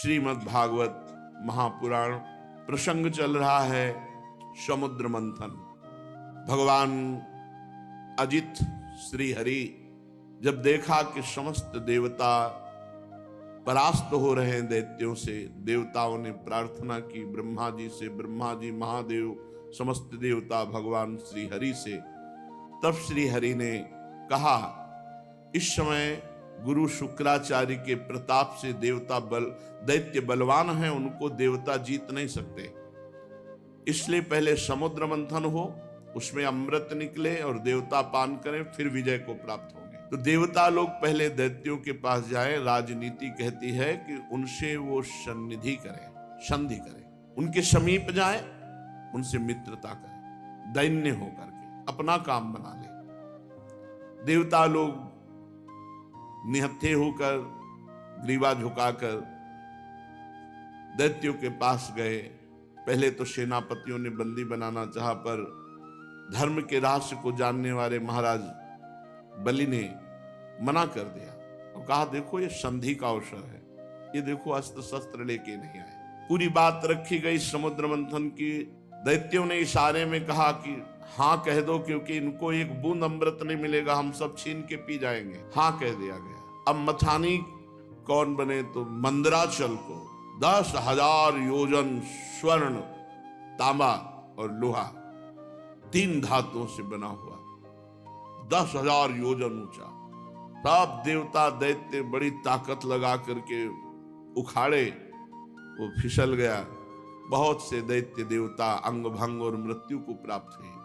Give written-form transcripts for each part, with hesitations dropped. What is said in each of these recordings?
श्रीमद् भागवत महापुराण प्रसंग चल रहा है समुद्र मंथन। भगवान अजित श्री हरि जब देखा कि समस्त देवता परास्त हो रहे हैं दैत्यों से, देवताओं ने प्रार्थना की ब्रह्मा जी से, ब्रह्मा जी महादेव समस्त देवता भगवान श्री हरि से। तब श्री हरि ने कहा, इस समय गुरु शुक्राचार्य के प्रताप से दैत्य बलवान हैं, उनको देवता जीत नहीं सकते, इसलिए पहले समुद्र मंथन हो, उसमें अमृत निकले और देवता पान करें, फिर विजय को प्राप्त होंगे। तो देवता लोग पहले दैत्यों के पास जाएं। राजनीति कहती है कि उनसे वो संधि करें, उनके समीप जाएं, उनसे मित्रता करें, दैन्य होकर के अपना काम बना ले। देवता लोग निहत्थे होकर ग्रीवा झुकाकर दैत्यों के पास गए। पहले तो सेनापतियों ने बंदी बनाना चाहा, पर धर्म के रहस्य को जानने वाले महाराज बलि ने मना कर दिया और कहा, देखो ये संधि का अवसर है, ये देखो अस्त्र शस्त्र लेके नहीं आए। पूरी बात रखी गई समुद्र मंथन की। दैत्यों ने इशारे में कहा कि हाँ कह दो, क्योंकि इनको एक बूंद अमृत नहीं मिलेगा, हम सब छीन के पी जाएंगे। हाँ कह दिया गया। अब मथानी कौन बने? तो मंदराचल को 10,000 योजन स्वर्ण, तांबा और लोहा, 3 धातुओं से बना हुआ, 10,000 योजन ऊंचा। सब देवता दैत्य बड़ी ताकत लगा करके उखाड़े, वो फिसल गया। बहुत से दैत्य देवता अंग भंग और मृत्यु को प्राप्त हुए।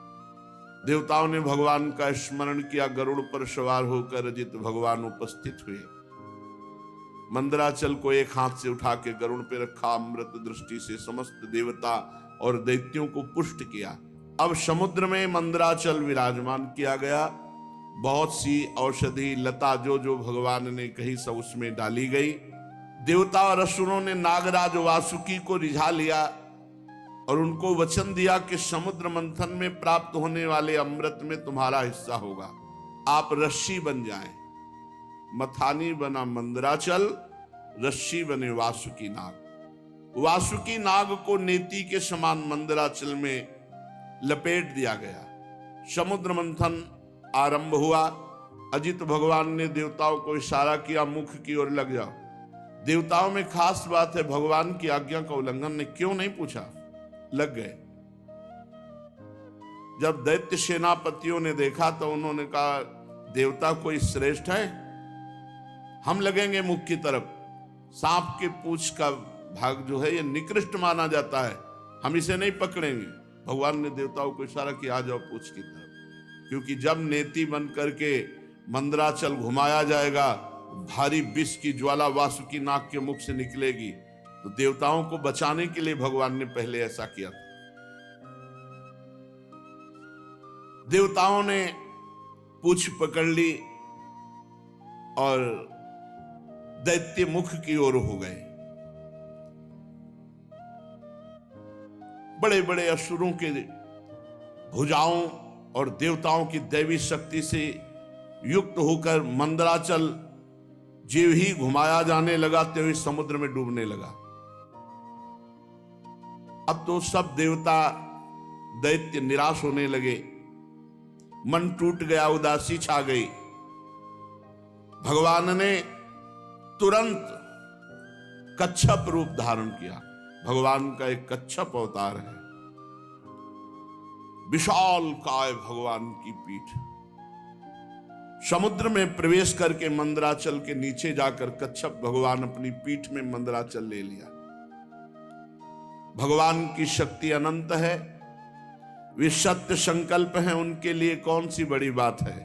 देवताओं ने भगवान का स्मरण किया। गरुड़ पर सवार होकर अजित भगवान उपस्थित हुए। मंदराचल को एक हाथ से उठा के गरुड़ पे रखा, अमृत दृष्टि से समस्त देवता और दैत्यों को पुष्ट किया। अब समुद्र में मंदराचल विराजमान किया गया। बहुत सी औषधि लता जो भगवान ने कही सब उसमें डाली गई। देवता और असुरों ने नागराज वासुकी को रिझा लिया और उनको वचन दिया कि समुद्र मंथन में प्राप्त होने वाले अमृत में तुम्हारा हिस्सा होगा, आप रस्सी बन जाएं। मथानी बना मंदराचल, रस्सी बने वासुकी नाग। वासुकी नाग को नेति के समान मंदराचल में लपेट दिया गया। समुद्र मंथन आरंभ हुआ। अजित भगवान ने देवताओं को इशारा किया, मुख की ओर लग जाओ। देवताओं में खास बात है, भगवान की आज्ञा का उल्लंघन ने क्यों नहीं पूछा, लग गए। जब दैत्य सेनापतियों ने देखा तो उन्होंने कहा, देवता कोई श्रेष्ठ है, हम लगेंगे मुख की तरफ। सांप के पूंछ का भाग जो है ये निकृष्ट माना जाता है, हम इसे नहीं पकड़ेंगे। भगवान ने देवताओं को इशारा किया, आ जाओ पूंछ की तरफ, क्योंकि जब नेति बन करके मंदराचल घुमाया जाएगा, भारी विष की ज्वाला वासुकी नाग के मुख से निकलेगी। तो देवताओं को बचाने के लिए भगवान ने पहले ऐसा किया था। देवताओं ने पूंछ पकड़ ली और दैत्य मुख की ओर हो गए। बड़े बड़े असुरों के भुजाओं और देवताओं की दैवी शक्ति से युक्त होकर मंदराचल जीव ही घुमाया जाने लगा, त्यों ही समुद्र में डूबने लगा। अब तो सब देवता दैत्य निराश होने लगे, मन टूट गया, उदासी छा गई। भगवान ने तुरंत कच्छप रूप धारण किया। भगवान का एक कच्छप अवतार है, विशाल काय भगवान की पीठ। समुद्र में प्रवेश करके मंदराचल के नीचे जाकर कच्छप भगवान अपनी पीठ में मंदराचल ले लिया। भगवान की शक्ति अनंत है, वे सत्य संकल्प हैं, उनके लिए कौन सी बड़ी बात है।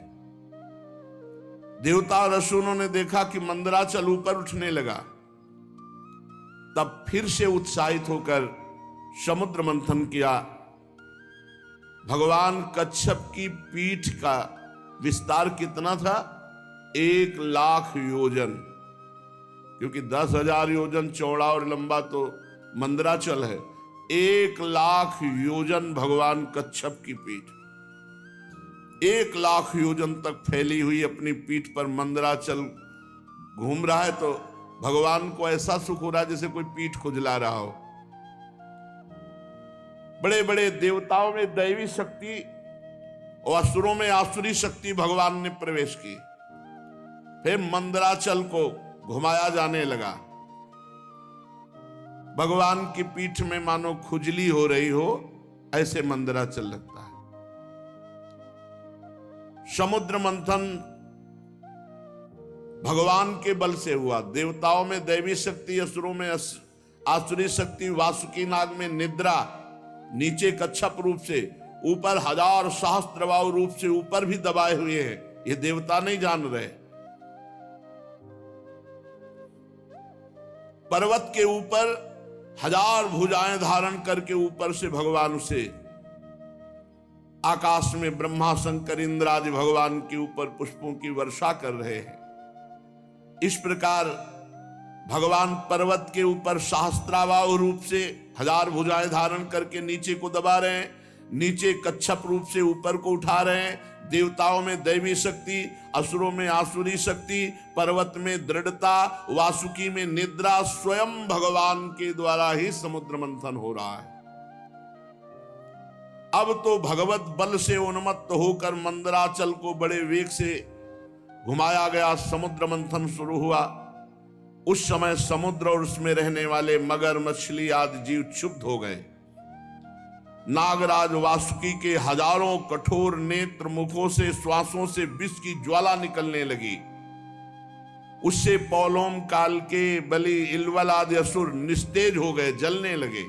देवता और असुरों ने देखा कि मंदराचल ऊपर उठने लगा, तब फिर से उत्साहित होकर समुद्र मंथन किया। भगवान कच्छप की पीठ का विस्तार कितना था? 1,00,000 योजन, क्योंकि 10,000 योजन चौड़ा और लंबा तो मंदराचल है। 1,00,000 योजन भगवान कच्छप की पीठ, 1,00,000 योजन तक फैली हुई अपनी पीठ पर मंदराचल घूम रहा है। तो भगवान को ऐसा सुख हो रहा है जैसे कोई पीठ खुजला रहा हो। बड़े बड़े देवताओं में दैवी शक्ति और असुरों में आसुरी शक्ति भगवान ने प्रवेश की। फिर मंदराचल को घुमाया जाने लगा। भगवान की पीठ में मानो खुजली हो रही हो, ऐसे मंदराचल लगता है। समुद्र मंथन भगवान के बल से हुआ। देवताओं में दैवी शक्ति, असुरों में आसुरी शक्ति, वासुकी नाग में निद्रा, नीचे कच्छप रूप से, ऊपर हजार सहस्त्रबाहु रूप से ऊपर भी दबाए हुए हैं। ये देवता नहीं जान रहे। पर्वत के ऊपर हजार भुजाएं धारण करके ऊपर से भगवान उसे आकाश में ब्रह्मा शंकर इंद्र आदि भगवान के ऊपर पुष्पों की वर्षा कर रहे हैं। इस प्रकार भगवान पर्वत के ऊपर सहस्त्राबाहु रूप से हजार भुजाएं धारण करके नीचे को दबा रहे हैं, नीचे कच्छप रूप से ऊपर को उठा रहे हैं। देवताओं में दैवी शक्ति, असुरों में आसुरी शक्ति, पर्वत में दृढ़ता, वासुकी में निद्रा, स्वयं भगवान के द्वारा ही समुद्र मंथन हो रहा है। अब तो भगवत बल से उन्मत्त होकर मंदराचल को बड़े वेग से घुमाया गया। समुद्र मंथन शुरू हुआ। उस समय समुद्र और उसमें रहने वाले मगर, मछली आदि जीव क्षुब्ध हो गए। नागराज वासुकी के हजारों कठोर नेत्र मुखों से, श्वासों से विष की ज्वाला निकलने लगी। उससे पौलोम काल के बलि, इलवल आदि असुर निस्तेज हो गए, जलने लगे।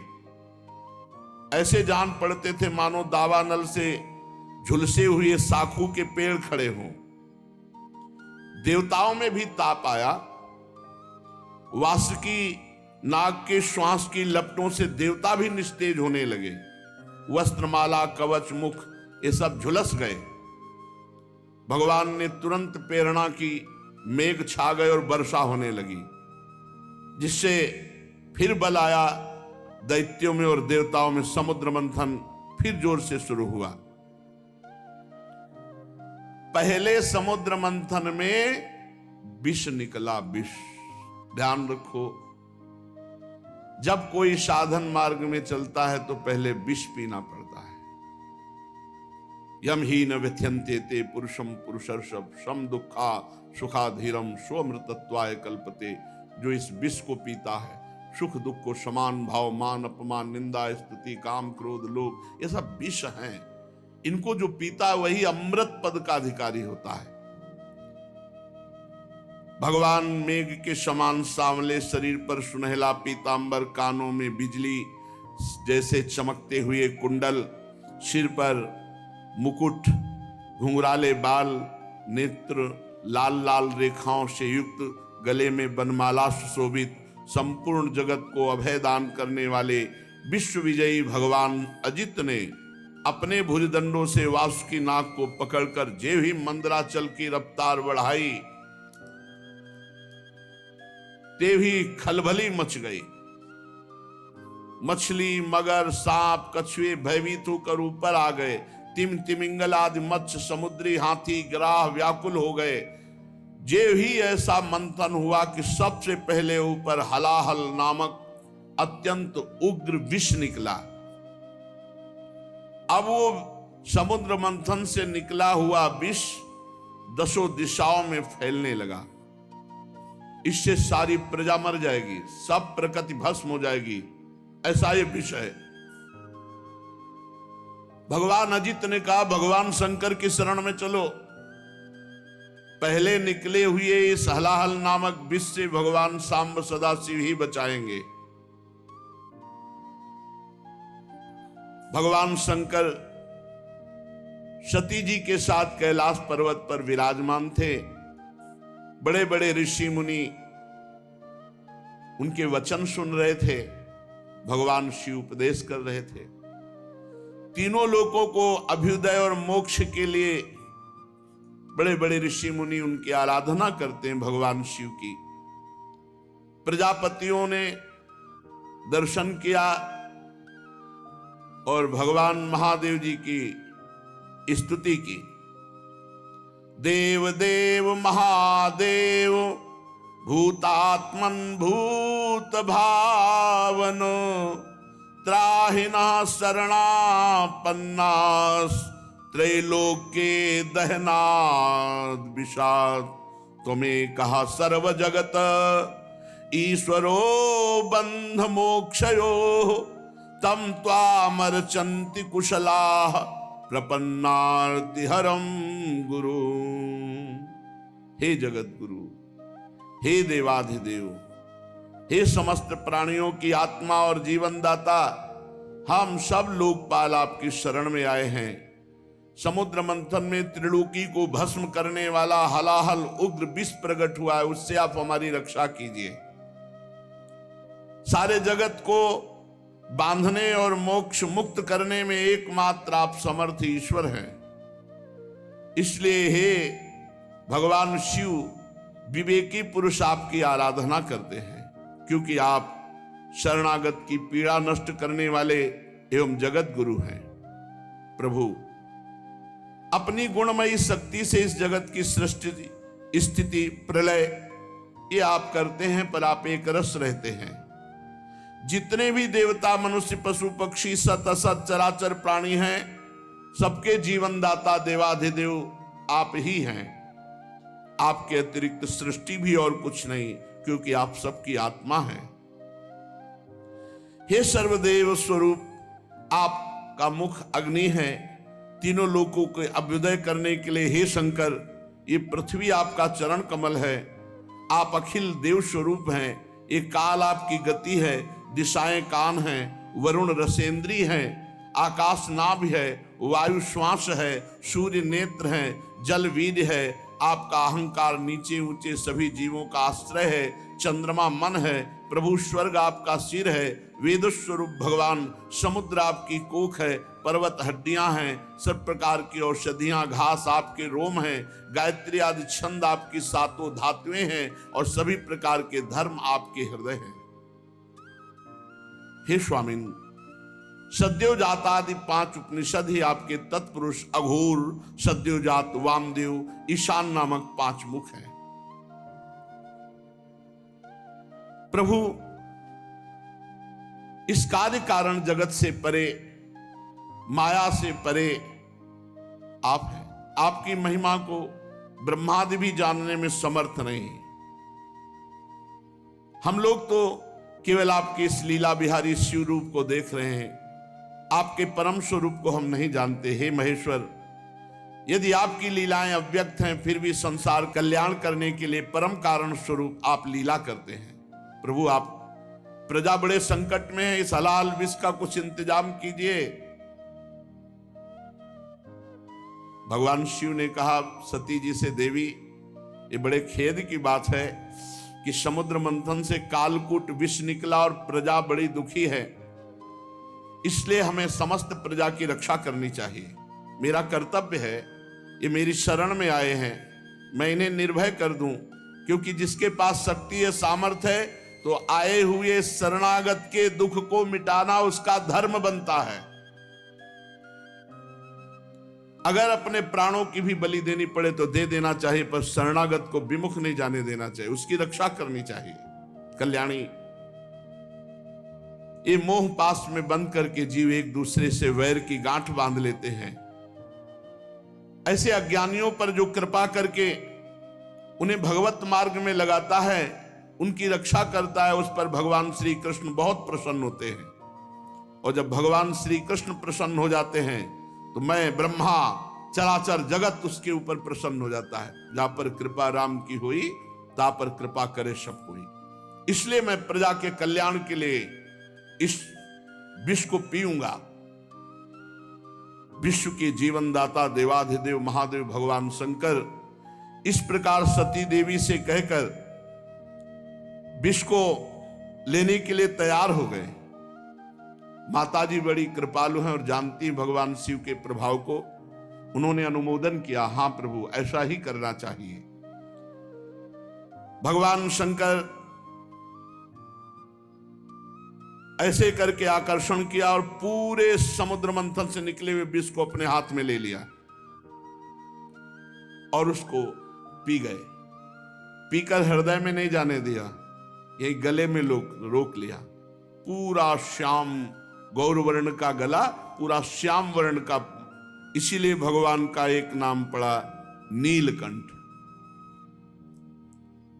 ऐसे जान पड़ते थे मानो दावानल से झुलसे हुए साखू के पेड़ खड़े हों। देवताओं में भी ताप आया। वासुकी नाग के श्वास की लपटों से देवता भी निस्तेज होने लगे। वस्त्रमाला, कवच, मुख ये सब झुलस गए। भगवान ने तुरंत प्रेरणा की, मेघ छा गए और वर्षा होने लगी, जिससे फिर बल आया दैत्यों में और देवताओं में। समुद्र मंथन फिर जोर से शुरू हुआ। पहले समुद्र मंथन में विष निकला, विष। ध्यान रखो, जब कोई साधन मार्ग में चलता है तो पहले विष पीना पड़ता है। यम ही न व्यथ्यन्ते ते पुरुषम पुरुषर्षभ सम दुखा सुखाधीरम स्वमृतत्वाय कल्पते। जो इस विष को पीता है, सुख दुख को समान भाव, मान अपमान, निंदा स्तुति, काम क्रोध लोभ, ये सब विष हैं। इनको जो पीता है वही अमृत पद का अधिकारी होता है। भगवान मेघ के समान सांवले शरीर पर सुनहला पीतांबर, कानों में बिजली जैसे चमकते हुए कुंडल, सिर पर मुकुट, घुंघराले बाल, नेत्र लाल लाल रेखाओं से युक्त, गले में बनमाला सुशोभित, संपूर्ण जगत को अभय दान करने वाले विश्व विजयी भगवान अजित ने अपने भुजदंडों से वासुकी नाग को पकड़कर जे ही मंदराचल की रफ्तार बढ़ाई, ते भी खलबली मच गई। मछली, मगर, सांप, कछुए भयभीत होकर ऊपर आ गए। तिमिंगल आदि मत्स्य, समुद्री हाथी, ग्राह व्याकुल हो गए। जे ही ऐसा मंथन हुआ कि सबसे पहले ऊपर हलाहल नामक अत्यंत उग्र विष निकला। अब वो समुद्र मंथन से निकला हुआ विष दसों दिशाओं में फैलने लगा। इससे सारी प्रजा मर जाएगी, सब प्रकृति भस्म हो जाएगी, ऐसा ये विष है। भगवान अजित ने कहा, भगवान शंकर की शरण में चलो। पहले निकले हुए इस हलाहल नामक विष से भगवान सांब सदाशिव ही बचाएंगे। भगवान शंकर सती जी के साथ कैलाश पर्वत पर विराजमान थे। बड़े बड़े ऋषि मुनि उनके वचन सुन रहे थे। भगवान शिव उपदेश कर रहे थे। तीनों लोकों को अभ्युदय और मोक्ष के लिए बड़े बड़े ऋषि मुनि उनकी आराधना करते हैं, भगवान शिव की। प्रजापतियों ने दर्शन किया और भगवान महादेव जी की स्तुति की। देव देव महादेव भूतात्मन भूत भावन त्राहिना शरणापन्नास त्रैलोक्ये दहनाद विषाद तुम्हें कहा सर्व जगत ईश्वरो बंध मोक्षयो तम त्वामर्चन्ति कुशलाः प्रपन्नार्ति हरम गुरु। हे जगत गुरु, हे देवाधिदेव, हे समस्त प्राणियों की आत्मा और जीवन दाता, हम सब लोकपाल आपकी शरण में आए हैं। समुद्र मंथन में त्रिलोकी को भस्म करने वाला हलाहल उग्र विष प्रकट हुआ है, उससे आप हमारी रक्षा कीजिए। सारे जगत को बांधने और मोक्ष मुक्त करने में एकमात्र आप समर्थ ईश्वर हैं। इसलिए हे भगवान शिव, विवेकी पुरुष आपकी आराधना करते हैं, क्योंकि आप शरणागत की पीड़ा नष्ट करने वाले एवं जगत गुरु हैं। प्रभु, अपनी गुणमयी शक्ति से इस जगत की सृष्टि, स्थिति, प्रलय ये आप करते हैं, पर आप एक रस रहते हैं। जितने भी देवता, मनुष्य, पशु, पक्षी, सत असत चराचर प्राणी हैं, सबके जीवन दाता देवाधिदेव आप ही हैं। आपके अतिरिक्त सृष्टि भी और कुछ नहीं, क्योंकि आप सबकी आत्मा हैं। हे सर्वदेव स्वरूप, आपका मुख अग्नि है। तीनों लोकों के अभ्युदय करने के लिए हे शंकर, ये पृथ्वी आपका चरण कमल है। आप अखिल देव स्वरूप हैं। ये काल आपकी गति है, दिशाएं कान हैं, वरुण रसेंद्री हैं, आकाश नाभ है, वायु श्वास है, सूर्य नेत्र है, जल वीर्य है। आपका अहंकार नीचे ऊंचे सभी जीवों का आश्रय है। चंद्रमा मन है, प्रभु स्वर्ग आपका सिर है। वेद स्वरूप भगवान समुद्र आपकी कोख है, पर्वत हड्डियां हैं, सब प्रकार की औषधियां घास आपके रोम हैं, गायत्री आदि छंद आपकी सातों धातुएं हैं, और सभी प्रकार के धर्म आपके हृदय हैं। हे स्वामिन, सद्योजात आदि 5 उपनिषद ही आपके तत्पुरुष अघोर, सद्योजात, वामदेव, ईशान नामक 5 मुख हैं। प्रभु, इस कार्य कारण जगत से परे, माया से परे आप हैं। आपकी महिमा को ब्रह्मादि भी जानने में समर्थ नहीं। हम लोग तो केवल आपके इस लीला बिहारी शिव रूप को देख रहे हैं, आपके परम स्वरूप को हम नहीं जानते। हे महेश्वर, यदि आपकी लीलाएं अव्यक्त हैं, फिर भी संसार कल्याण करने के लिए परम कारण स्वरूप आप लीला करते हैं। प्रभु, आप प्रजा बड़े संकट में है, इस हलाल विष का कुछ इंतजाम कीजिए। भगवान शिव ने कहा सती जी से, देवी, ये बड़े खेद की बात है कि समुद्र मंथन से कालकूट विष निकला और प्रजा बड़ी दुखी है। इसलिए हमें समस्त प्रजा की रक्षा करनी चाहिए। मेरा कर्तव्य है, ये मेरी शरण में आए हैं, मैं इन्हें निर्भय कर दूं, क्योंकि जिसके पास शक्ति है, सामर्थ्य है, तो आए हुए शरणागत के दुख को मिटाना उसका धर्म बनता है। अगर अपने प्राणों की भी बलि देनी पड़े तो दे देना चाहिए, पर शरणागत को विमुख नहीं जाने देना चाहिए, उसकी रक्षा करनी चाहिए। कल्याणी, ये मोह पास में बंद करके जीव एक दूसरे से वैर की गांठ बांध लेते हैं। ऐसे अज्ञानियों पर जो कृपा करके उन्हें भगवत मार्ग में लगाता है, उनकी रक्षा करता है, उस पर भगवान श्री कृष्ण बहुत प्रसन्न होते हैं। और जब भगवान श्री कृष्ण प्रसन्न हो जाते हैं तो मैं, ब्रह्मा, चराचर जगत उसके ऊपर प्रसन्न हो जाता है। जहां पर कृपा राम की हुई, ता पर कृपा करे सब कोई। इसलिए मैं प्रजा के कल्याण के लिए इस विष को पीऊंगा। विश्व के जीवन दाता देवाधिदेव महादेव भगवान शंकर इस प्रकार सती देवी से कहकर विष को लेने के लिए तैयार हो गए। माताजी बड़ी कृपालु हैं और जानती हैं भगवान शिव के प्रभाव को। उन्होंने अनुमोदन किया, हां प्रभु, ऐसा ही करना चाहिए। भगवान शंकर ऐसे करके आकर्षण किया और पूरे समुद्र मंथन से निकले हुए विष को अपने हाथ में ले लिया और उसको पी गए। पीकर हृदय में नहीं जाने दिया, यही गले में रोक लिया। पूरा श्याम गौरवर्ण का गला, पूरा श्याम वर्ण का, इसीलिए भगवान का एक नाम पड़ा नीलकंठ।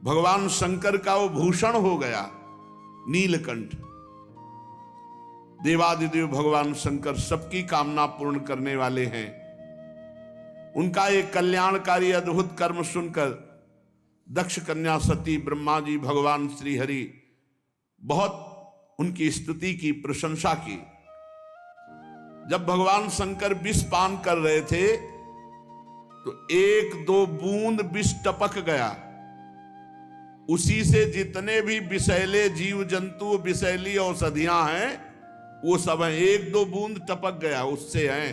भगवान शंकर का वो भूषण हो गया नीलकंठ। देवादिदेव भगवान शंकर सबकी कामना पूर्ण करने वाले हैं। उनका एक कल्याणकारी अद्भुत कर्म सुनकर दक्ष कन्या सती ब्रह्मा जी भगवान श्री हरि बहुत उनकी स्तुति की, प्रशंसा की। जब भगवान शंकर विष पान कर रहे थे तो 1-2 बूंद विष टपक गया। उसी से जितने भी विषैले जीव जंतु, विषैली औषधियां हैं, वो सब हैं। 1-2 बूंद टपक गया, उससे हैं।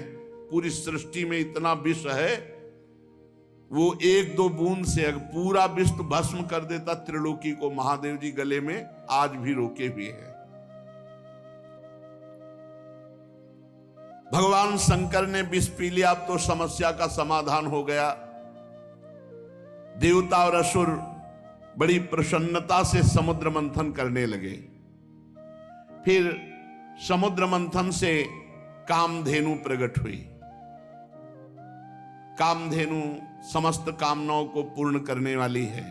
पूरी सृष्टि में इतना विष है, वो 1-2 बूंद से अगर पूरा विष तो भस्म कर देता त्रिलोकी को, महादेव जी गले में आज भी रोके हुए हैं। भगवान शंकर ने विष पी लिया, अब तो समस्या का समाधान हो गया। देवता और असुर बड़ी प्रसन्नता से समुद्र मंथन करने लगे। फिर समुद्र मंथन से कामधेनु प्रकट हुई। कामधेनु समस्त कामनाओं को पूर्ण करने वाली है।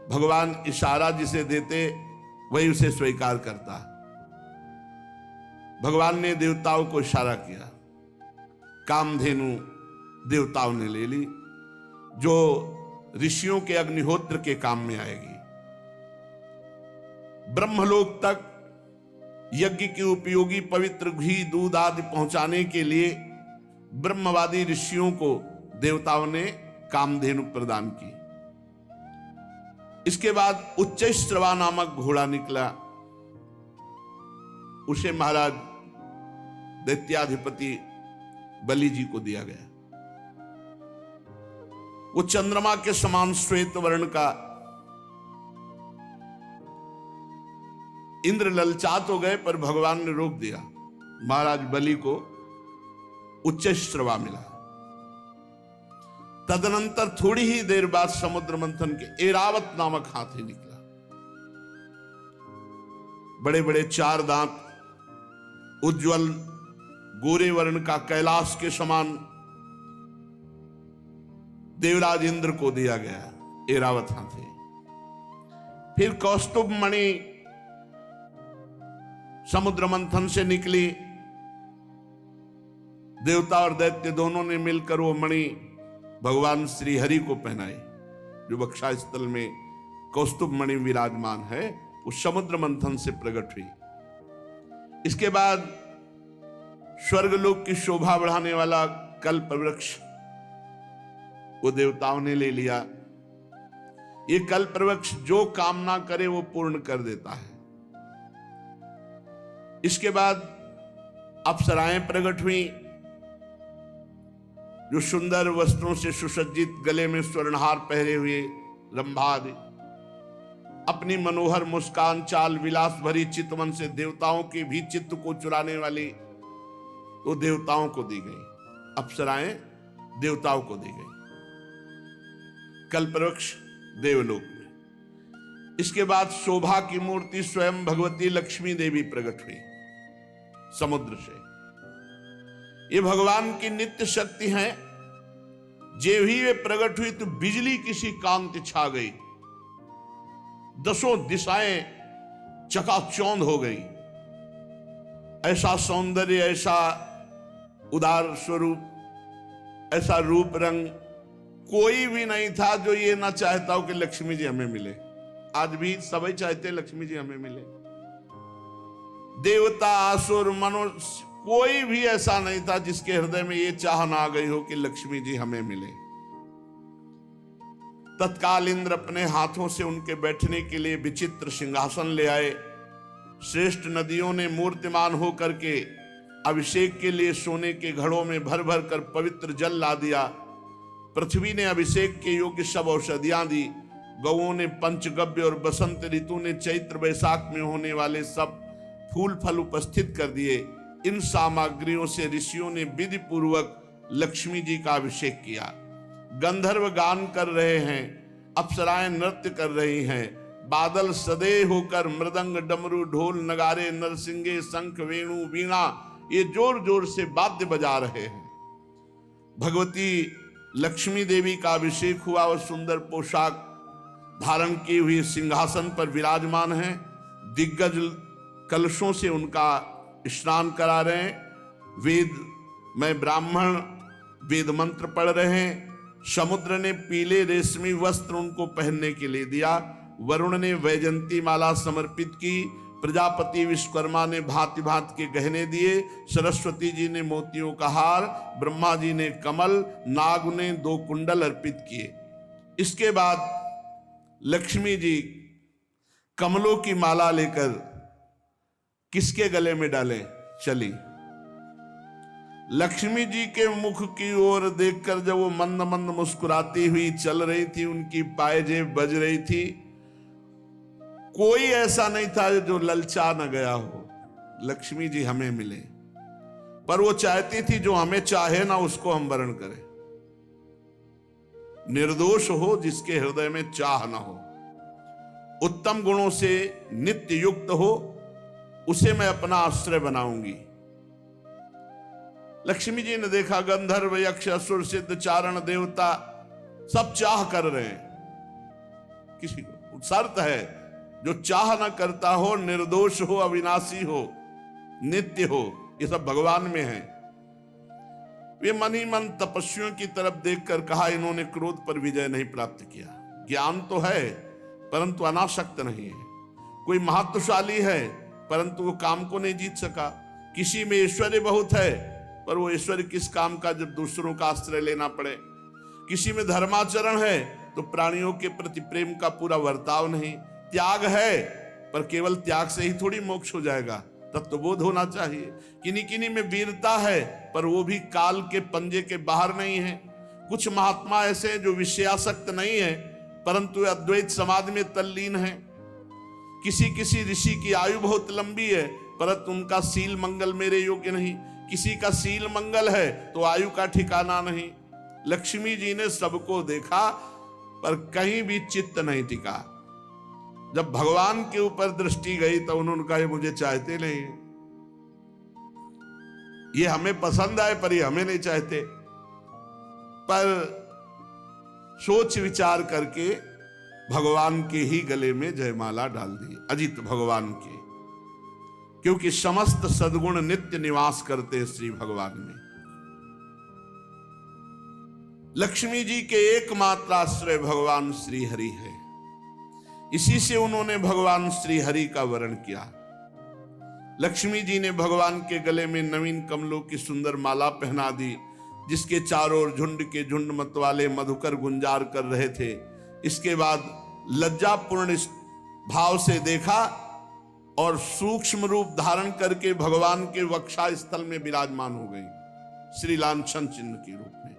भगवान इशारा जिसे देते वही उसे स्वीकार करता। भगवान ने देवताओं को इशारा किया, कामधेनु देवताओं ने ले ली, जो ऋषियों के अग्निहोत्र के काम में आएगी। ब्रह्मलोक तक यज्ञ की उपयोगी पवित्र घी दूध आदि पहुंचाने के लिए ब्रह्मवादी ऋषियों को देवताओं ने कामधेनु प्रदान की। इसके बाद उच्चैश्रवा नामक घोड़ा निकला, उसे महाराज दैत्याधिपति बलि जी को दिया गया। वो चंद्रमा के समान श्वेत वर्ण का। इंद्र ललचात हो गए, पर भगवान ने रोक दिया। महाराज बलि को उच्चैश्रवा मिला। तदनंतर थोड़ी ही देर बाद समुद्र मंथन के ऐरावत नामक हाथी निकला। बड़े बड़े 4 दांत, उज्जवल गोरे वर्ण का, कैलाश के समान। देवराज इंद्र को दिया गया ऐरावत हाथी। फिर कौस्तुभ मणि समुद्र मंथन से निकली। देवता और दैत्य दोनों ने मिलकर वो मणि भगवान श्री हरि को पहनाई, जो वक्षा स्थल में कौस्तुभ मणि विराजमान है, वो समुद्र मंथन से प्रकट हुई। इसके बाद स्वर्गलोक की शोभा बढ़ाने वाला कल्प वृक्ष वो देवताओं ने ले लिया। ये कल्प वृक्ष जो कामना करे वो पूर्ण कर देता है। इसके बाद अप्सराएं प्रकट हुई, जो सुंदर वस्त्रों से सुसज्जित, गले में स्वर्णहार पहरे हुए रंभा आदि, अपनी मनोहर मुस्कान, चाल विलास भरी चितवन से देवताओं के भी चित्त को चुराने वाली वो देवताओं को दी गई। अप्सराएं देवताओं को दी गई कल्पवृक्ष देवलोक में। इसके बाद शोभा की मूर्ति स्वयं भगवती लक्ष्मी देवी प्रकट हुई समुद्र से। ये भगवान की नित्य शक्ति है। जे भी वे प्रकट हुई तो बिजली किसी कांति छा गई, 10 दिशाएं चकाचौंध हो गई। ऐसा सौंदर्य, ऐसा उदार स्वरूप, ऐसा रूप रंग कोई भी नहीं था जो ये ना चाहता हो कि लक्ष्मी जी हमें मिले। आज भी सभी चाहते लक्ष्मी जी हमें मिले। देवता, असुर, मनुष्य, कोई भी ऐसा नहीं था जिसके हृदय में ये चाह ना आ गई हो कि लक्ष्मी जी हमें मिले। तत्काल इंद्र अपने हाथों से उनके बैठने के लिए विचित्र सिंहासन ले आए। श्रेष्ठ नदियों ने मूर्तिमान होकर के अभिषेक के लिए सोने के घड़ों में भर भर कर पवित्र जल ला दिया। पृथ्वी ने अभिषेक के योग्य सब औषधियां दी। गौओं ने पंचगव्य और बसंत ऋतु ने चैत्र वैशाख में होने वाले सब फूल फल उपस्थित कर दिए। इन सामग्रियों से ऋषियों ने विधि पूर्वक लक्ष्मी जी का अभिषेक किया। गंधर्व गान कर रहे हैं, अप्सराएं नृत्य कर रही हैं, बादल सदे होकर मृदंग डमरू ढोल नगारे नरसिंगे शंख वेणु वीणा ये जोर जोर से वाद्य बजा रहे हैं। भगवती लक्ष्मी देवी का अभिषेक हुआ और सुंदर पोशाक धारण की हुई सिंहासन पर विराजमान हैं। दिग्गज कलशों से उनका स्नान करा रहे हैं। वेद में ब्राह्मण वेद मंत्र पढ़ रहे हैं। समुद्र ने पीले रेशमी वस्त्र उनको पहनने के लिए दिया। वरुण ने वैजंती माला समर्पित की। प्रजापति विश्वकर्मा ने भांति भांति के गहने दिए। सरस्वती जी ने मोतियों का हार, ब्रह्मा जी ने कमल, नाग ने 2 कुंडल अर्पित किए। इसके बाद लक्ष्मी जी कमलों की माला लेकर किसके गले में डाले चली। लक्ष्मी जी के मुख की ओर देखकर जब वो मंद मंद मुस्कुराती हुई चल रही थी, उनकी पायजेब बज रही थी, कोई ऐसा नहीं था जो ललचा न गया हो लक्ष्मी जी हमें मिले। पर वो चाहती थी जो हमें चाहे ना उसको हम वरण करें। निर्दोष हो जिसके हृदय में चाह ना हो, उत्तम गुणों से नित्य युक्त हो, उसे मैं अपना आश्रय बनाऊंगी। लक्ष्मी जी ने देखा गंधर्व यक्ष असुर सिद्ध चारण देवता सब चाह कर रहे हैं। किसी को शर्त है, जो चाह ना करता हो, निर्दोष हो, अविनाशी हो, नित्य हो, ये सब भगवान में है। वे मन ही मन तपस्वियों की तरफ देखकर कहा, इन्होंने क्रोध पर विजय नहीं प्राप्त किया। ज्ञान तो है परंतु अनासक्त नहीं है। कोई महत्वशाली है परंतु वो काम को नहीं जीत सका। किसी में ऐश्वर्य बहुत है पर वो ऐश्वर्य किस काम का जब दूसरों का आश्रय लेना पड़े। किसी में धर्माचरण है तो प्राणियों के प्रति प्रेम का पूरा वर्ताव नहीं। त्याग है पर केवल त्याग से ही थोड़ी मोक्ष हो जाएगा, तत्वबोध होना चाहिए। किन्हीं किन्हीं में वीरता है पर वो भी काल के पंजे के बाहर नहीं है। कुछ महात्मा ऐसे हैं जो विषयासक्त नहीं है परंतु अद्वैत समाधि में तल्लीन है। किसी किसी ऋषि की आयु बहुत लंबी है परंतु उनका सील मंगल मेरे योग्य नहीं। किसी का सील मंगल है तो आयु का ठिकाना नहीं। लक्ष्मी जी ने सबको देखा पर कहीं भी चित्त नहीं टिका। जब भगवान के ऊपर दृष्टि गई तो उन्होंने कहा, ये मुझे चाहते नहीं, ये हमें पसंद आए पर ये हमें नहीं चाहते। पर सोच विचार करके भगवान के ही गले में जयमाला डाल दी, अजित भगवान के, क्योंकि समस्त सद्गुण नित्य निवास करते श्री भगवान में। लक्ष्मी जी के एकमात्र आश्रय भगवान श्री हरि है। इसी से उन्होंने भगवान श्री हरि का वर्ण किया। लक्ष्मी जी ने भगवान के गले में नवीन कमलों की सुंदर माला पहना दी, जिसके चारों ओर झुंड के झुंड मतवाले मधुकर गुंजार कर रहे थे। इसके बाद लज्जापूर्ण भाव से देखा और सूक्ष्म रूप धारण करके भगवान के वक्षा स्थल में विराजमान हो गई श्री लांछन चिन्ह के रूप में।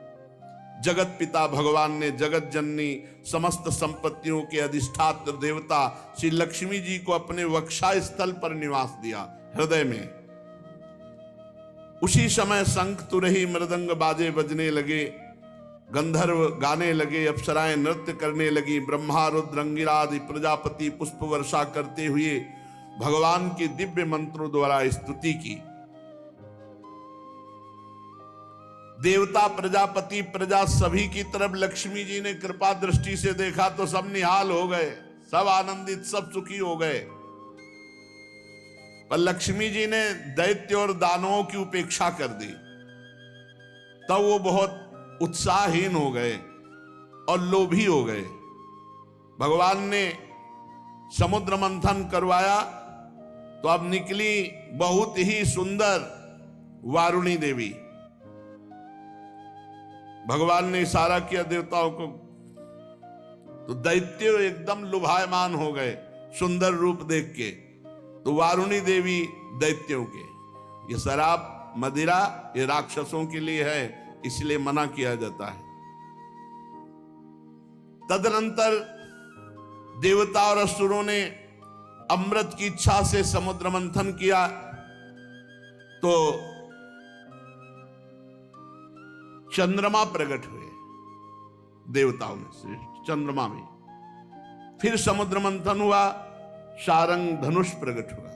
जगत पिता भगवान ने जगत जननी समस्त संपत्तियों के अधिष्ठात्र देवता श्री लक्ष्मी जी को अपने वक्षा स्थल पर निवास दिया, हृदय में। उसी समय शंख तुरही मृदंग बाजे बजने लगे, गंधर्व गाने लगे, अप्सराएं नृत्य करने लगी। ब्रह्मा रुद्र अंगिरादि प्रजापति पुष्प वर्षा करते हुए भगवान के दिव्य मंत्रों द्वारा स्तुति की। देवता प्रजापति प्रजा सभी की तरफ लक्ष्मी जी ने कृपा दृष्टि से देखा तो सब निहाल हो गए, सब आनंदित, सब सुखी हो गए। पर लक्ष्मी जी ने दैत्य और दानवों की उपेक्षा कर दी, तब वो बहुत उत्साहहीन हो गए और लोभी हो गए। भगवान ने समुद्र मंथन करवाया तो अब निकली बहुत ही सुंदर वारुणी देवी। भगवान ने इशारा किया देवताओं को, तो दैत्य एकदम लुभायमान हो गए सुंदर रूप देख के। तो वारुणी देवी दैत्यों के, ये शराब मदिरा ये राक्षसों के लिए है, इसलिए मना किया जाता है। तदनंतर देवता और असुरों ने अमृत की इच्छा से समुद्र मंथन किया तो चंद्रमा प्रकट हुए देवताओं में से, चंद्रमा में फिर समुद्र मंथन हुआ, शारंग धनुष प्रकट हुआ।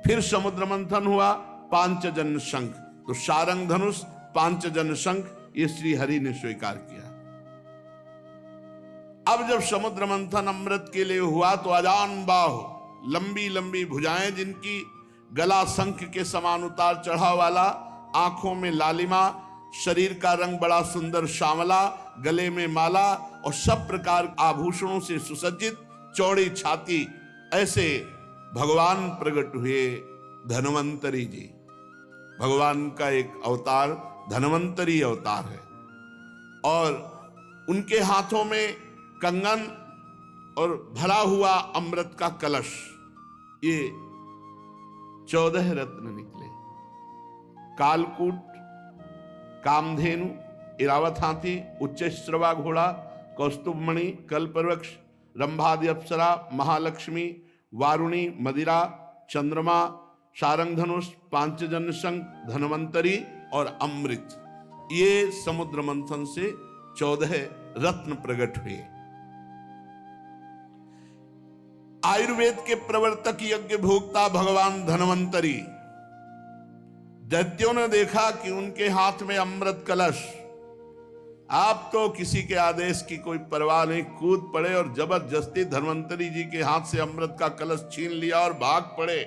फिर समुद्र मंथन हुआ, पांचजन्य शंख। तो शारंग धनुष, पांचजन्य शंख, ये श्री हरि ने स्वीकार किया। अब जब समुद्र मंथन अमृत के लिए हुआ तो अजान बाहु, लंबी लंबी भुजाएं जिनकी, गला शंख के समान उतार चढ़ाव वाला, आंखों में लालिमा, शरीर का रंग बड़ा सुंदर श्यामला, गले में माला और सब प्रकार आभूषणों से सुसज्जित, चौड़ी छाती, ऐसे भगवान प्रकट हुए धन्वंतरी जी। भगवान का एक अवतार धन्वंतरी अवतार है और उनके हाथों में कंगन और भरा हुआ अमृत का कलश, ये 14 रत्न निकले। कालकूट, कामधेनु, इरावत हाथी, उच्चश्रवा घोड़ा, कौस्तुभमणि, कल्पवृक्ष, रंभादि अप्सरा, महालक्ष्मी, वारुणी, मदिरा, चंद्रमा, शारंग धनुष, पांचजन्य शंख, धन्वंतरी और अमृत, ये समुद्र मंथन से 14 रत्न प्रकट हुए। आयुर्वेद के प्रवर्तक, यज्ञ भोक्ता भगवान धन्वंतरी, दैत्यों ने देखा कि उनके हाथ में अमृत कलश, आप तो किसी के आदेश की कोई परवाह नहीं, कूद पड़े और जबरदस्ती धन्वंतरी जी के हाथ से अमृत का कलश छीन लिया और भाग पड़े।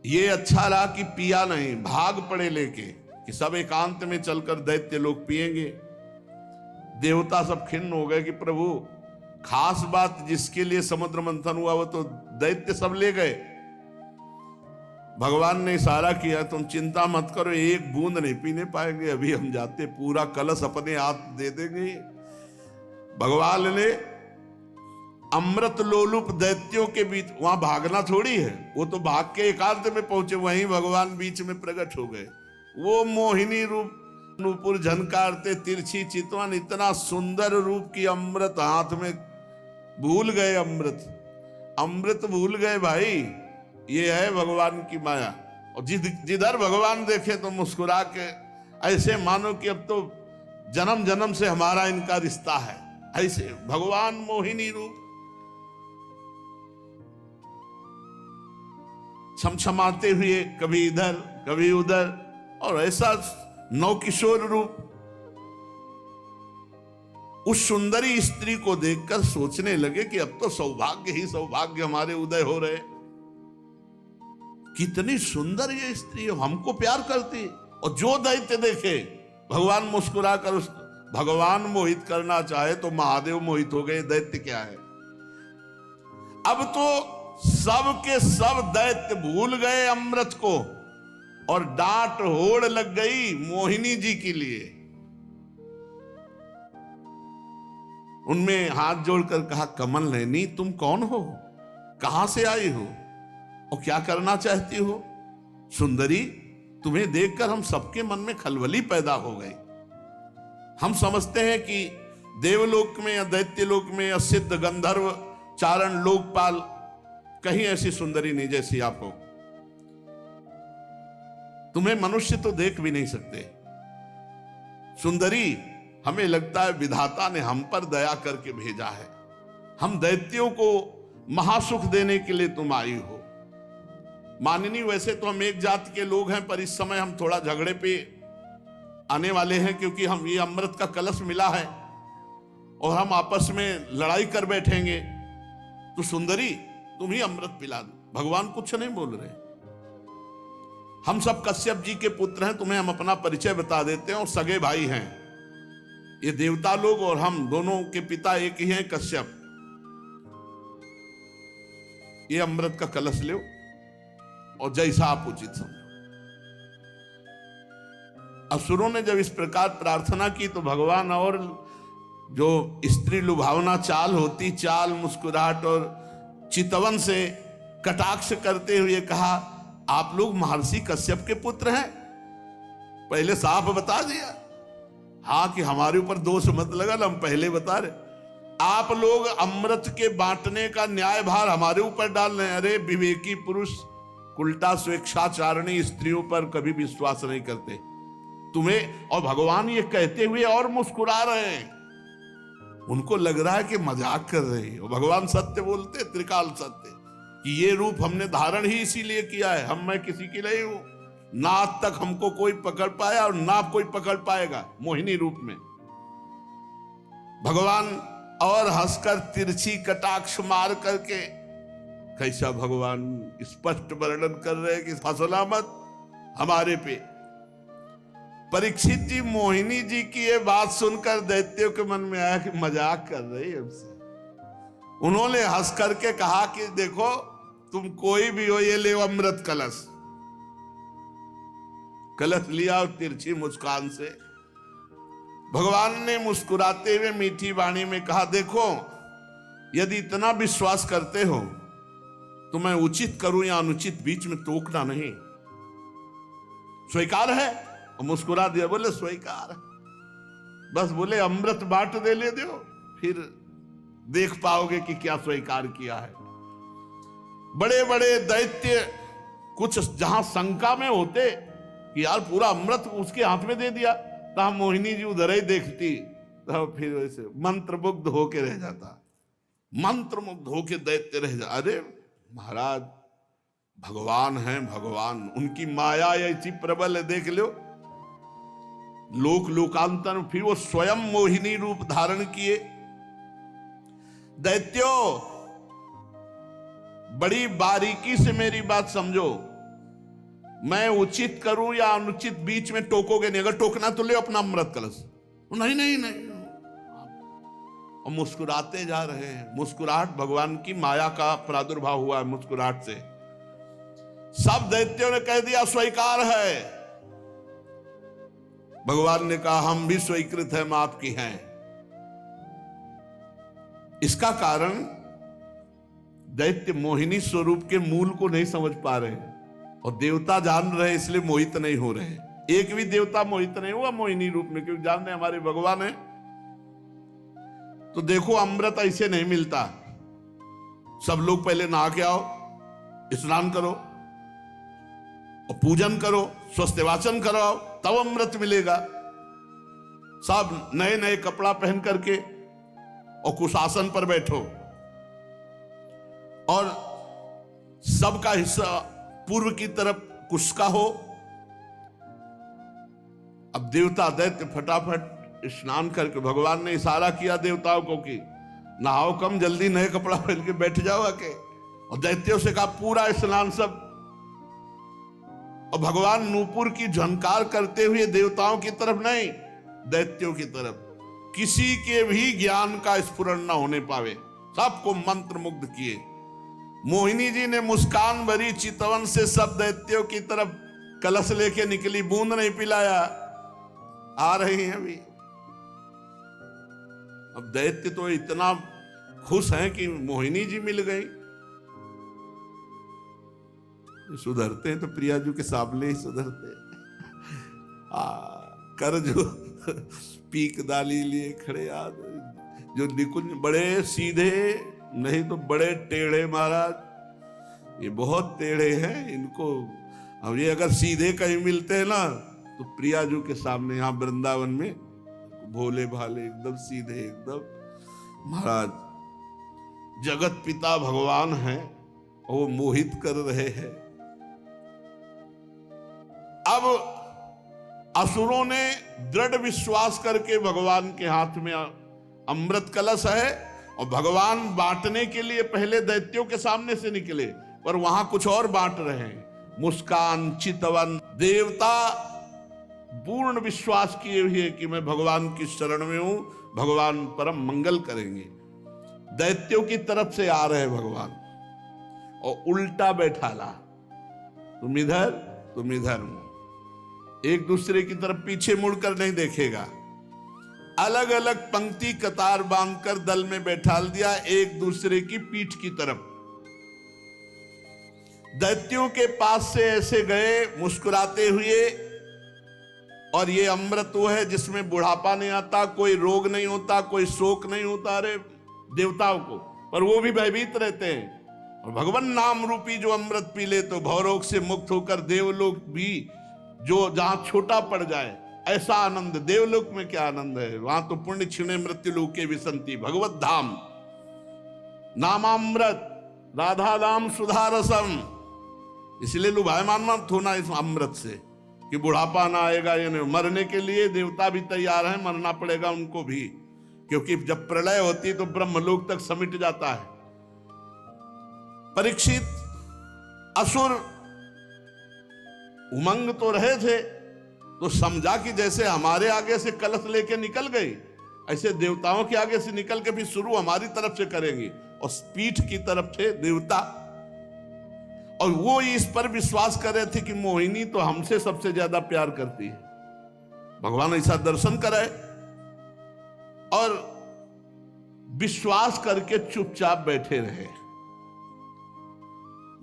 ये अच्छा रहा कि पिया नहीं, भाग पड़े लेके कि सब एकांत में चलकर दैत्य लोग पिएंगे। देवता सब खिन्न हो गए कि प्रभु, खास बात जिसके लिए समुद्र मंथन हुआ वो तो दैत्य सब ले गए। भगवान ने इशारा किया, तुम चिंता मत करो, एक बूंद नहीं पीने पाएंगे, अभी हम जाते पूरा कलश अपने हाथ दे देंगे। भगवान ने अमृत लोलुप दैत्यों के बीच, वहां भागना थोड़ी है, वो तो भाग के एकांत में पहुंचे, वहीं भगवान बीच में प्रकट हो गए। वो मोहिनी रूप, नूपुर झनकारते, तिरछी चितवन, इतना सुंदर रूप की अमृत हाथ में, भूल गए अमृत भूल गए भाई। ये है भगवान की माया। और जिधर भगवान देखे तो मुस्कुरा के ऐसे मानो कि अब तो जन्म जन्म से हमारा इनका रिश्ता है, ऐसे भगवान मोहिनी रूप, छमछमाते हुए कभी इधर कभी उधर, और ऐसा नवकिशोर रूप। उस सुंदरी स्त्री को देखकर सोचने लगे कि अब तो सौभाग्य ही सौभाग्य हमारे उदय हो रहे। कितनी सुंदर ये स्त्री, हमको प्यार करती। और जो दैत्य देखे, भगवान मुस्कुरा कर उस, भगवान मोहित करना चाहे तो महादेव मोहित हो गए, दैत्य क्या है। अब तो सब के सब दैत्य भूल गए अमृत को और डांट होड़ लग गई मोहिनी जी के लिए। उनमें हाथ जोड़कर कहा, कमल नयनी तुम कौन हो, कहां से आई हो और क्या करना चाहती हो। सुंदरी, तुम्हें देखकर हम सबके मन में खलबली पैदा हो गई। हम समझते हैं कि देवलोक में या दैत्यलोक में या सिद्ध गंधर्व चारण लोकपाल कहीं ऐसी सुंदरी नहीं जैसी आप हो। तुम्हें मनुष्य तो देख भी नहीं सकते। सुंदरी, हमें लगता है विधाता ने हम पर दया करके भेजा है। हम दैत्यों को महासुख देने के लिए तुम आई हो। माननीय, वैसे तो हम एक जाति के लोग हैं, पर इस समय हम थोड़ा झगड़े पे आने वाले हैं, क्योंकि हम ये अमृत का कलश मिला है और हम आपस में लड़ाई कर बैठेंगे। तो सुंदरी, तुम ही अमृत पिला दो। भगवान कुछ नहीं बोल रहे। हम सब कश्यप जी के पुत्र हैं, तुम्हें हम अपना परिचय बता देते हैं और सगे भाई हैं। ये देवता लोग और हम दोनों के पिता एक ही हैं, कश्यप। ये अमृत का कलश लो और जैसा आप उचित समझो। असुरों ने जब इस प्रकार प्रार्थना की तो भगवान और जो स्त्री लुभावना चाल होती, चाल, मुस्कुराहट और चितवन से कटाक्ष करते हुए कहा, आप लोग महर्षि कश्यप के पुत्र हैं। पहले साफ बता दिया, हाँ, कि हमारे ऊपर दोष मत लगा, हम पहले बता रहे। आप लोग अमृत के बांटने का न्याय भार हमारे ऊपर डाल रहे हैं। अरे विवेकी पुरुष उल्टा स्वेच्छाचारणी स्त्रियों पर कभी विश्वास नहीं करते तुम्हें। और भगवान ये कहते हुए और मुस्कुरा रहे हैं। उनको लग रहा है कि मजाक कर रहे हो। भगवान सत्य बोलते, त्रिकाल सत्य, कि ये रूप हमने धारण ही इसीलिए किया है, मैं किसी की नहीं हूं, ना आज तक हमको कोई पकड़ पाया और ना कोई पकड़ पाएगा मोहिनी रूप में। भगवान और हंसकर तिरछी कटाक्ष मार करके, कैसा भगवान स्पष्ट वर्णन कर रहे हैं कि फसला मत हमारे पे। परीक्षित जी, मोहिनी जी की ये बात सुनकर दैत्यों के मन में आया कि मजाक कर रही है हमसे। उन्होंने हंस करके कहा कि देखो तुम कोई भी हो, ये ले अमृत कलश। कलश लिया और तिरछी मुस्कान से भगवान ने मुस्कुराते हुए मीठी वाणी में कहा, देखो यदि इतना विश्वास करते हो तो मैं उचित करूं या अनुचित बीच में टोकना नहीं। स्वीकार है? और मुस्कुरा दिया, बोले स्वीकार। बस बोले अमृत बांट दे ले दो, फिर देख पाओगे कि क्या स्वीकार किया है। बड़े बड़े दैत्य कुछ जहां शंका में होते कि यार पूरा अमृत उसके हाथ में दे दिया, तो मोहिनी जी उधर ही देखती, तो फिर वैसे मंत्रमुग्ध होके रह जाता, मंत्रमुग्ध होके दैत्य रह जाता। अरे महाराज भगवान हैं, भगवान, उनकी माया ऐसी प्रबल है, देख लो। लोक लोकांतर में फिर वो स्वयं मोहिनी रूप धारण किए। दैत्यों, बड़ी बारीकी से मेरी बात समझो, मैं उचित करूं या अनुचित बीच में टोकोगे नहीं। अगर टोकना तो ले अपना अमृत कलश। नहीं नहीं नहीं, और मुस्कुराते जा रहे हैं। मुस्कुराहट भगवान की माया का प्रादुर्भाव हुआ है मुस्कुराहट से। सब दैत्यों ने कह दिया स्वीकार है। भगवान ने कहा हम भी स्वीकृत हैं, आपकी हैं। इसका कारण दैत्य मोहिनी स्वरूप के मूल को नहीं समझ पा रहे, और देवता जान रहे इसलिए मोहित नहीं हो रहे। एक भी देवता मोहित नहीं हुआ मोहिनी रूप में, क्योंकि जान रहे हमारे भगवान है। तो देखो अमृत ऐसे नहीं मिलता। सब लोग पहले नहा के आओ, स्नान करो और पूजन करो, स्वस्थ वाचन कराओ, तब अमृत मिलेगा। सब नए नए कपड़ा पहन करके और कुशासन पर बैठो, और सबका हिस्सा पूर्व की तरफ कुश का हो। अब देवता दैत्य फटाफट स्नान करके, भगवान ने इशारा किया देवताओं को कि नहाओ कम, जल्दी नए कपड़ा पहन के बैठ जाओ आके। और दैत्यों से कहा पूरा स्नान सब। और भगवान नूपुर की झनकार करते हुए देवताओं की तरफ नहीं, दैत्यों की तरफ, किसी के भी ज्ञान का स्फुरण न होने पावे, सबको मंत्र मुग्ध किए। मोहिनी जी ने मुस्कान भरी चितवन से सब दैत्यों की तरफ कलश लेके निकली, बूंद नहीं पिलाया। आ रही हैं अभी। अब दैत्य तो इतना खुश हैं कि मोहिनी जी मिल गई। सुधरते हैं तो प्रियाजू के सामने ही सुधरते। कर जो पीक दाली लिए खड़े याद, जो निकुंज बड़े सीधे नहीं तो बड़े टेढ़े महाराज। ये बहुत टेढ़े हैं इनको। अब ये अगर सीधे कहीं मिलते हैं ना तो प्रियाजू के सामने यहाँ वृंदावन में भोले भाले एकदम सीधे, एकदम महाराज जगत पिता भगवान है और वो मोहित कर रहे हैं। अब असुरों ने दृढ़ विश्वास करके भगवान के हाथ में अमृत कलश है और भगवान बांटने के लिए पहले दैत्यों के सामने से निकले, पर वहां कुछ और बांट रहे हैं। मुस्कान, चितवन, देवता पूर्ण विश्वास किए हुए कि मैं भगवान की शरण में हूं, भगवान परम मंगल करेंगे। दैत्यों की तरफ से आ रहे भगवान और उल्टा बैठाला, तुम इधर तुम इधर, एक दूसरे की तरफ पीछे मुड़कर नहीं देखेगा। अलग अलग पंक्ति कतार बांधकर दल में बैठाल दिया, एक दूसरे की पीठ की तरफ। दैत्यों के पास से ऐसे गए मुस्कुराते हुए, और ये अमृत वो है जिसमें बुढ़ापा नहीं आता, कोई रोग नहीं होता, कोई शोक नहीं होता। अरे देवताओं को, पर वो भी भयभीत रहते हैं। और भगवान नाम रूपी जो अमृत पी ले तो भवरोग से मुक्त होकर देवलोक भी जो जहां छोटा पड़ जाए, ऐसा आनंद देवलोक में क्या आनंद है, वहां तो पुण्य क्षीणे मृत्यु लोके विसंति भगवत धाम नामामृत राधा नाम सुधारसम। इसलिए लुभायमान मत होना इस अमृत से कि बुढ़ापा ना आएगा, ये नहीं। मरने के लिए देवता भी तैयार हैं, मरना पड़ेगा उनको भी, क्योंकि जब प्रलय होती तो ब्रह्मलोक तक समिट जाता है। परीक्षित असुर उमंग तो रहे थे, तो समझा कि जैसे हमारे आगे से कलश लेके निकल गई, ऐसे देवताओं के आगे से निकल के भी शुरू हमारी तरफ से करेंगी, और पीठ की तरफ थे देवता। और वो इस पर विश्वास कर रहे थे कि मोहिनी तो हमसे सबसे ज्यादा प्यार करती है। भगवान ऐसा दर्शन करे और विश्वास करके चुपचाप बैठे रहे।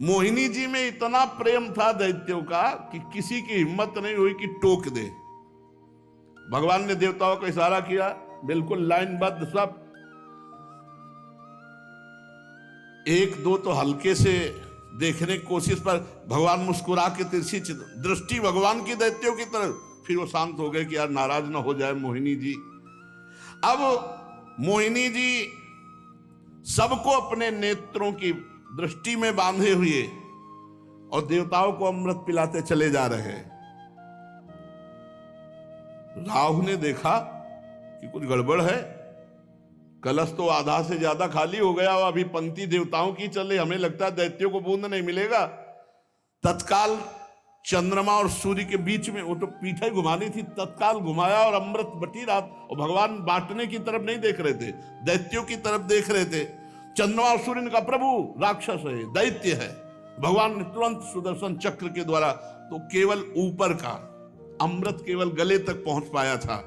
मोहिनी जी में इतना प्रेम था दैत्यों का कि किसी की हिम्मत नहीं हुई कि टोक दे। भगवान ने देवताओं को इशारा किया, बिल्कुल लाइनबद्ध सब। एक दो तो हल्के से देखने की कोशिश पर भगवान मुस्कुरा के तिरछी दृष्टि भगवान की दैत्यों की तरफ, फिर वो शांत हो गए कि यार नाराज ना हो जाए मोहिनी जी। अब मोहिनी जी सबको अपने नेत्रों की दृष्टि में बांधे हुए और देवताओं को अमृत पिलाते चले जा रहे हैं। राहु ने देखा कि कुछ गड़बड़ है, कलश तो आधा से ज्यादा खाली हो गया, अभी पंक्ति देवताओं की चले, हमें लगता है दैत्यों को बूंद नहीं मिलेगा। तत्काल चंद्रमा और सूर्य के बीच में, वो तो पीठे घुमानी थी, तत्काल घुमाया और अमृत बटी रहा। और भगवान बांटने की तरफ नहीं देख रहे थे, दैत्यों की तरफ देख रहे थे। चंद्रमा और सूर्य ने कहा प्रभु राक्षस है, दैत्य है। भगवान ने तुरंत सुदर्शन चक्र के द्वारा, तो केवल ऊपर का अमृत केवल गले तक पहुंच पाया था।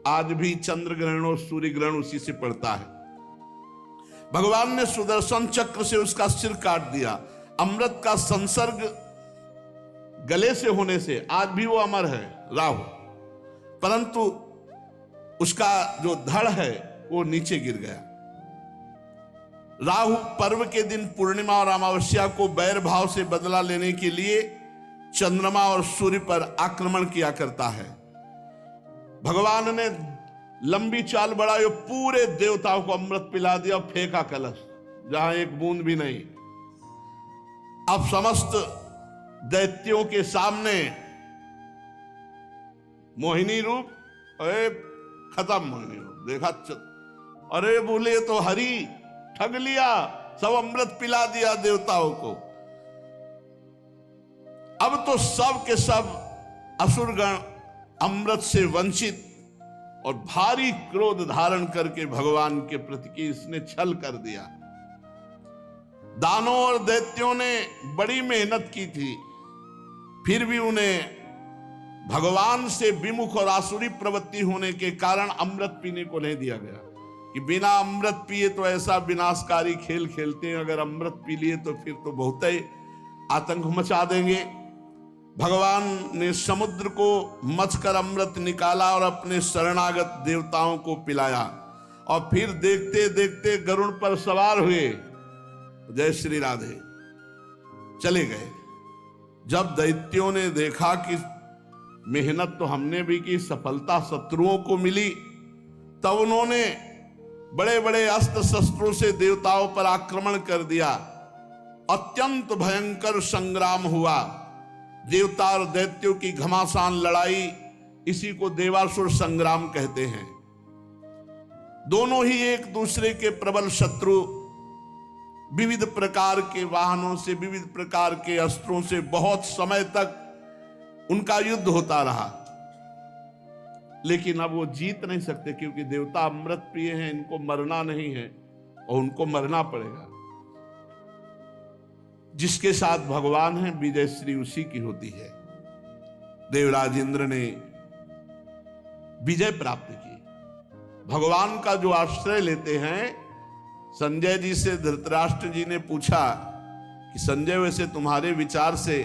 आज भी चंद्र ग्रहण और सूर्य ग्रहण उसी से पड़ता है। भगवान ने सुदर्शन चक्र से उसका सिर काट दिया। अमृत का संसर्ग गले से होने से आज भी वो अमर है राहु, परंतु उसका जो धड़ है वो नीचे गिर गया। राहु पर्व के दिन पूर्णिमा और अमावस्या को बैर भाव से बदला लेने के लिए चंद्रमा और सूर्य पर आक्रमण किया करता है। भगवान ने लंबी चाल बढ़ाई, पूरे देवताओं को अमृत पिला दिया और फेंका कलश, जहां एक बूंद भी नहीं। अब समस्त दैत्यों के सामने मोहिनी रूप, अरे खत्म मोहिनी रूप देखा, अरे बोले तो हरि ठग लिया, सब अमृत पिला दिया देवताओं को। अब तो सब के सब असुरगण अमृत से वंचित और भारी क्रोध धारण करके भगवान के प्रति कि इसने छल कर दिया। दानों और दैत्यों ने बड़ी मेहनत की थी, फिर भी उन्हें भगवान से विमुख और आसुरी प्रवृत्ति होने के कारण अमृत पीने को नहीं दिया गया कि बिना अमृत पिए तो ऐसा विनाशकारी खेल खेलते हैं, अगर अमृत पी लिए तो फिर तो बहुत ही आतंक मचा देंगे। भगवान ने समुद्र को मथकर अमृत निकाला और अपने शरणागत देवताओं को पिलाया, और फिर देखते देखते गरुड़ पर सवार हुए, जय श्री राधे, चले गए। जब दैत्यों ने देखा कि मेहनत तो हमने भी की, सफलता शत्रुओं को मिली, तब उन्होंने बड़े बड़े अस्त्र शस्त्रों से देवताओं पर आक्रमण कर दिया। अत्यंत भयंकर संग्राम हुआ। देवता और दैत्यों की घमासान लड़ाई, इसी को देवासुर संग्राम कहते हैं। दोनों ही एक दूसरे के प्रबल शत्रु, विविध प्रकार के वाहनों से, विविध प्रकार के अस्त्रों से बहुत समय तक उनका युद्ध होता रहा, लेकिन अब वो जीत नहीं सकते क्योंकि देवता अमृत पिए हैं, इनको मरना नहीं है और उनको मरना पड़ेगा। जिसके साथ भगवान है विजय श्री उसी की होती है। देवराज इंद्र ने विजय प्राप्त की। भगवान का जो आश्रय लेते हैं, संजय जी से धृतराष्ट्र जी ने पूछा कि संजय वैसे तुम्हारे विचार से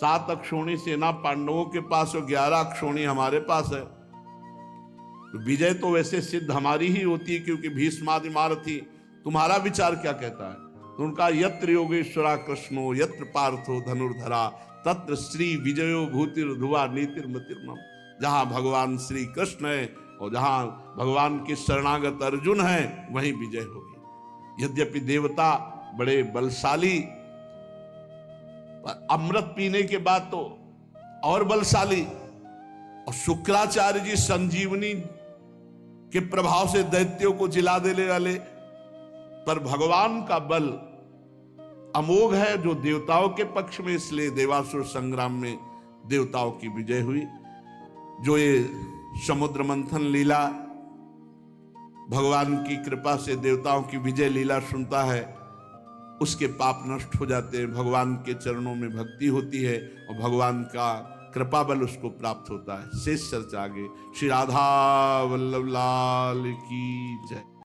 7 अक्षौणी सेना पांडवों के पास और 11 अक्षौणी हमारे पास है, तो विजय तो वैसे सिद्ध हमारी ही होती है क्योंकि भीष्मादि महारथी। तुम्हारा विचार क्या कहता है? तो उनका यत्र योगेश्वरा कृष्णो यत्र पार्थो धनुर्धरा तत्र श्री विजयो भूतिर ध्रुवा नीतिर मतिर्मम। जहां भगवान श्री कृष्ण है और जहां भगवान के शरणागत अर्जुन है वहीं विजय होगी। यद्यपि देवता बड़े बलशाली, पर अमृत पीने के बाद तो और बलशाली, और शुक्राचार्य जी संजीवनी के प्रभाव से दैत्यों को जिला देने वाले, पर भगवान का बल अमोघ है जो देवताओं के पक्ष में, इसलिए देवासुर संग्राम में देवताओं की विजय हुई। जो ये समुद्र मंथन लीला, भगवान की कृपा से देवताओं की विजय लीला सुनता है, उसके पाप नष्ट हो जाते हैं, भगवान के चरणों में भक्ति होती है और भगवान का कृपा बल उसको प्राप्त होता है। शेष चर्चा आगे। श्री राधा वल्लभ लाल की जय।